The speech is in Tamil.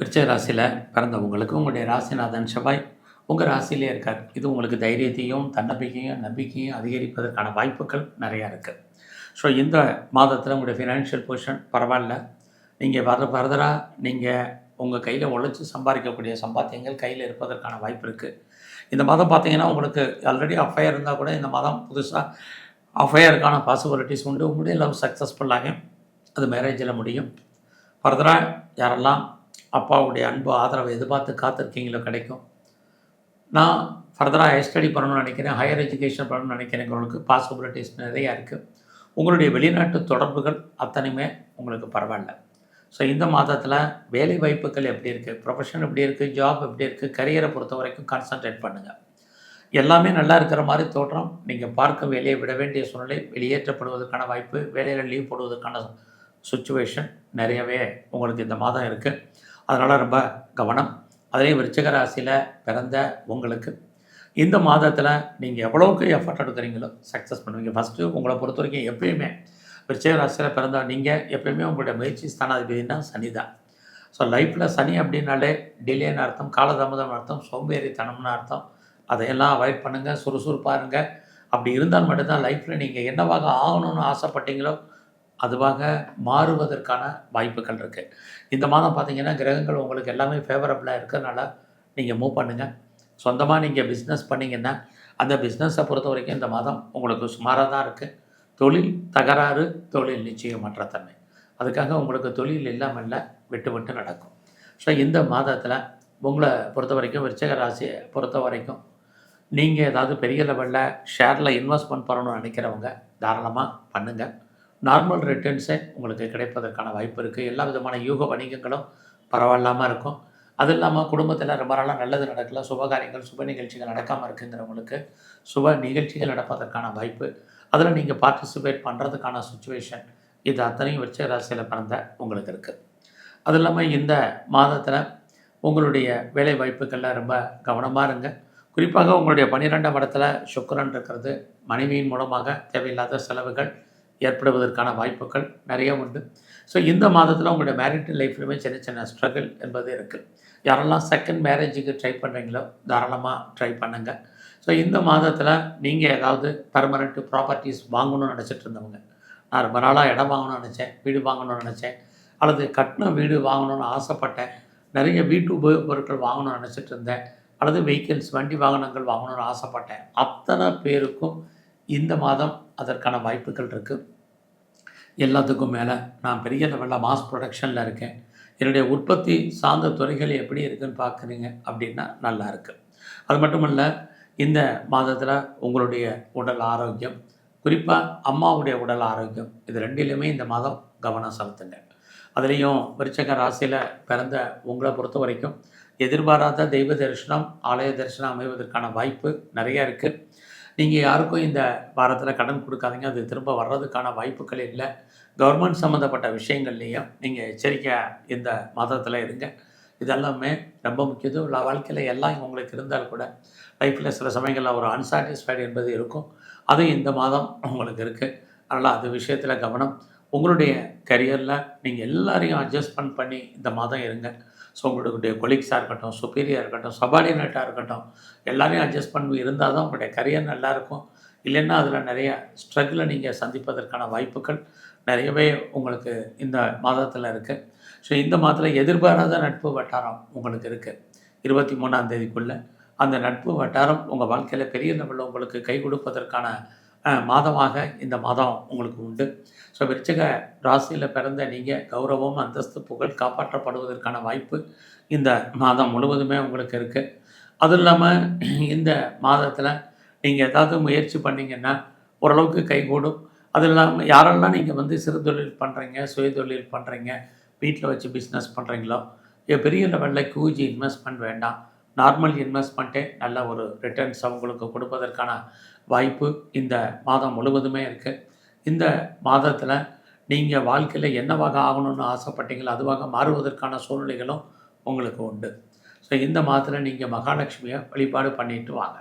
விருச்சிக ராசியில் பிறந்தவங்களுக்கு உங்களுடைய ராசிநாதன் செவ்வாய் உங்கள் ராசியிலே இருக்கார். இது உங்களுக்கு தைரியத்தையும் தன்னம்பிக்கையும் நம்பிக்கையும் அதிகரிப்பதற்கான வாய்ப்புகள் நிறையா இருக்குது. ஸோ இந்த மாதத்தில் உங்களுடைய ஃபினான்ஷியல் பொசிஷன் பரவாயில்ல. நீங்கள் ஃபர்தராக நீங்கள் உங்கள் கையில் உழைச்சி சம்பாதிக்கக்கூடிய சம்பாத்தியங்கள் கையில் இருப்பதற்கான வாய்ப்பு இருக்குது. இந்த மாதம் பார்த்தீங்கன்னா உங்களுக்கு ஆல்ரெடி அஃபையர் இருந்தால் கூட இந்த மாதம் புதுசாக அஃபையருக்கான பாசிபிலிட்டிஸ் உண்டு. உங்களுடைய லவ் சக்ஸஸ்ஃபுல்லாக அது மேரேஜில் முடியும். ஃபர்தராக யாரெல்லாம் அப்பாவுடைய அன்பு ஆதரவை எதிர்பார்த்து காத்திருக்கீங்களோ கிடைக்கும். நான் ஃபர்தராக ஹையர் ஸ்டடி பண்ணணும்னு நினைக்கிறேன், ஹையர் எஜுகேஷன் பண்ணணும்னு நினைக்கிறேங்கிறவங்களுக்கு பாசிபிலிட்டிஸ் நிறையா இருக்குது. உங்களுடைய வெளிநாட்டு தொடர்புகள் அத்தனையுமே உங்களுக்கு பரவாயில்ல. ஸோ இந்த மாதத்தில் வேலை வாய்ப்புகள் எப்படி இருக்குது, ப்ரொஃபஷன் எப்படி இருக்குது, ஜாப் எப்படி இருக்குது, கரியரை பொறுத்த வரைக்கும் கான்சன்ட்ரேட் பண்ணுங்கள். எல்லாமே நல்லா இருக்கிற மாதிரி தோற்றம். நீங்கள் பார்க்க வேலையை விட வேண்டிய சூழ்நிலை, வெளியேற்றப்படுவதற்கான வாய்ப்பு, வேலையில் லீவ் போடுவதற்கான சுச்சுவேஷன் நிறையவே உங்களுக்கு இந்த மாதம் இருக்குது. அதனால் ரொம்ப கவனம். அதுலேயும் விருச்சிக ராசியில் பிறந்த உங்களுக்கு இந்த மாதத்தில் நீங்கள் எவ்வளோக்கு எஃபர்ட் எடுக்கிறீங்களோ சக்ஸஸ் பண்ணுவீங்க. ஃபஸ்ட்டு உங்களை பொறுத்த வரைக்கும் எப்பயுமே விருச்சிக ராசியில் பிறந்த நீங்கள் எப்பயுமே உங்களுடைய முயற்சி ஸ்தானாதிபதினா சனி தான். ஸோ லைஃப்பில் சனி அப்படின்னாலே டிலேன்னு அர்த்தம், காலதாமதம் அர்த்தம், சோம்பேறித்தனம்னு அர்த்தம். அதையெல்லாம் அவாய்ட் பண்ணுங்கள், சுறுசுறுப்பாக இருங்க. அப்படி இருந்தால் மட்டும்தான் லைஃப்பில் நீங்கள் என்னவாக ஆகணும்னு ஆசைப்பட்டீங்களோ அதுவாக மாறுவதற்கான வாய்ப்புகள் இருக்குது. இந்த மாதம் பார்த்திங்கன்னா கிரகங்கள் உங்களுக்கு எல்லாமே ஃபேவரபுளாக இருக்கிறதுனால நீங்கள் மூவ் பண்ணுங்கள். சொந்தமாக நீங்கள் பிஸ்னஸ் பண்ணிங்கன்னா அந்த பிஸ்னஸை பொறுத்த வரைக்கும் இந்த மாதம் உங்களுக்கு சுமாராக தான் இருக்குது. தொழில் தகராறு, தொழில் நிச்சயமற்ற தன்மை. அதுக்காக உங்களுக்கு தொழில் இல்லாமல் விட்டு விட்டு நடக்கும். ஸோ இந்த மாதத்தில் உங்களை பொறுத்த வரைக்கும் விருச்சிக ராசியை பொறுத்த வரைக்கும் நீங்கள் ஏதாவது பெரிய லெவலில் ஷேரில் இன்வெஸ்ட்மெண்ட் பண்ணணும்னு நினைக்கிறவங்க தாராளமாக பண்ணுங்கள். நார்மல் ரிட்டர்ன்ஸே உங்களுக்கு கிடைப்பதற்கான வாய்ப்பு இருக்குது. எல்லா விதமான யூக வணிகங்களும் பரவாயில்லாமல் இருக்கும். அது இல்லாமல் குடும்பத்தில் ரொம்ப நாளாக நல்லது நடக்கல, சுபகாரியங்கள் சுப நிகழ்ச்சிகள் நடக்காமல் இருக்குங்கிறவங்களுக்கு சுப நிகழ்ச்சிகள் நடப்பதற்கான வாய்ப்பு, அதில் நீங்கள் பார்ட்டிசிபேட் பண்ணுறதுக்கான சுச்சுவேஷன், இது அத்தனையும் விருச்சிக ராசியில் பிறந்த உங்களுக்கு இருக்குது. அது இல்லாமல் இந்த மாதத்தில் உங்களுடைய வேலை வாய்ப்புகளில் ரொம்ப கவனமாக இருங்க. குறிப்பாக உங்களுடைய 12ஆம் இடத்துல சுக்கிரன் இருக்கிறது மனைவியின் மூலமாக தேவையில்லாத செலவுகள் ஏற்படுவதற்கான வாய்ப்புகள் நிறைய உண்டு. ஸோ இந்த மாதத்தில் உங்களுடைய மேரிட்டல் லைஃப்லையுமே சின்ன சின்ன ஸ்ட்ரகிள் என்பது இருக்குது. யாரெல்லாம் செகண்ட் மேரேஜுக்கு ட்ரை பண்ணுறீங்களோ தாராளமாக ட்ரை பண்ணுங்கள். ஸோ இந்த மாதத்தில் நீங்கள் ஏதாவது பெர்மனெண்ட் ப்ராப்பர்ட்டிஸ் வாங்கணும்னு நினச்சிட்டு இருந்தவங்க, நான் ரொம்ப நாளாக இடம் வாங்கணும்னு நினச்சேன், வீடு வாங்கணும்னு நினச்சேன், அல்லது கட்டின வீடு வாங்கணும்னு ஆசைப்பட்டேன், நிறைய வீட்டு உபயோகப் பொருட்கள் வாங்கணும்னு நினச்சிட்டு இருந்தேன், அல்லது வெஹிக்கிள்ஸ் வண்டி வாகனங்கள் வாங்கணும்னு ஆசைப்பட்டேன், அத்தனை பேருக்கும் இந்த மாதம் அதற்கான வாய்ப்புகள் இருக்குது. எல்லாத்துக்கும் மேலே நான் பெரிய லெவலில் மாஸ் ப்ரொடக்ஷனில் இருக்கேன், என்னுடைய உற்பத்தி சார்ந்த துறைகள் எப்படி இருக்குதுன்னு பார்க்குறீங்க அப்படின்னா நல்லா இருக்குது. அது மட்டும் இல்லை, இந்த மாதத்தில் உங்களுடைய உடல் ஆரோக்கியம், குறிப்பாக அம்மாவுடைய உடல் ஆரோக்கியம், இது ரெண்டிலுமே இந்த மாதம் கவனம் செலுத்துங்க. அதுலேயும் விருச்சிக ராசியில் பிறந்த உங்களை பொறுத்த வரைக்கும் எதிர்பாராத தெய்வ தரிசனம், ஆலய தரிசனம் அமைவதற்கான வாய்ப்பு நிறையா இருக்குது. நீங்கள் யாருக்கும் இந்த வாரத்தில் கடன் கொடுக்காதீங்க, அது திரும்ப வர்றதுக்கான வாய்ப்புகள் இல்லை. கவர்மெண்ட் சம்மந்தப்பட்ட விஷயங்கள்லேயும் நீங்கள் எச்சரிக்கையாக இந்த மாதத்தில் இருங்க. இதெல்லாமே ரொம்ப முக்கியம். வாழ்க்கையில் எல்லாம் உங்களுக்கு இருந்தால் கூட லைஃப்பில் சில சமயங்களில் ஒரு அன்சாட்டிஸ்ஃபைடு என்பது இருக்கும். அதுவும் இந்த மாதம் உங்களுக்கு இருக்குது. அதனால் அது விஷயத்தில் கவனம். உங்களுடைய கரியரில் நீங்கள் எல்லாரையும் அட்ஜஸ்ட்மெண்ட் பண்ணி இந்த மாதம் இருங்க. ஸோ உங்களுடைய கொலீக்ஸாக இருக்கட்டும், சுப்பீரியராக இருக்கட்டும், சபார்டினேட்டாக இருக்கட்டும், எல்லாரையும் அட்ஜஸ்ட் பண்ணி இருந்தால் தான் உங்களுடைய கரியர் நல்லாயிருக்கும். இல்லைன்னா அதில் நிறைய ஸ்ட்ரகிளை நீங்கள் சந்திப்பதற்கான வாய்ப்புகள் நிறையவே உங்களுக்கு இந்த மாதத்தில் இருக்குது. ஸோ இந்த மாதத்தில் எதிர்பாராத நட்பு வட்டாரம் உங்களுக்கு இருக்குது. 23ஆம் தேதிக்குள்ளே அந்த நட்பு வட்டாரம் உங்கள் வாழ்க்கையில் பெரிய லெவலில் உங்களுக்கு கை கொடுப்பதற்கான மாதமாக இந்த மாதம் உங்களுக்கு உண்டு. ஸோ விருச்சிக ராசியில் பிறந்த நீங்கள் கௌரவம், அந்தஸ்து, புகழ் காப்பாற்றப்படுவதற்கான வாய்ப்பு இந்த மாதம் முழுவதுமே உங்களுக்கு இருக்குது. அதுவும் இல்லாமல் இந்த மாதத்தில் நீங்கள் ஏதாவது முயற்சி பண்ணிங்கன்னா ஓரளவுக்கு கைகூடும். அது இல்லாமல் யாரெல்லாம் நீங்கள் சிறு தொழில் பண்ணுறீங்க, சுய தொழில் பண்ணுறீங்க, வீட்டில் வச்சு பிஸ்னஸ் பண்ணுறீங்களோ, பெரிய லெவலில் ஹியூஜ் இன்வெஸ்ட்மெண்ட் வேண்டாம், நார்மல் இன்வெஸ்ட்மெண்ட்டே நல்ல ஒரு ரிட்டர்ன்ஸ் அவங்களுக்கு கொடுப்பதற்கான வாய்ப்பு இந்த மாதம் முழுவதுமே இருக்குது. இந்த மாதத்தில் நீங்கள் வாழ்க்கையில் என்னவாக ஆகணும்னு ஆசைப்பட்டீங்களோ அதுவாக மாறுவதற்கான சூழ்நிலைகளும் உங்களுக்கு உண்டு. ஸோ இந்த மாதத்தில் நீங்கள் மகாலட்சுமியை வழிபாடு பண்ணிட்டு வாங்க.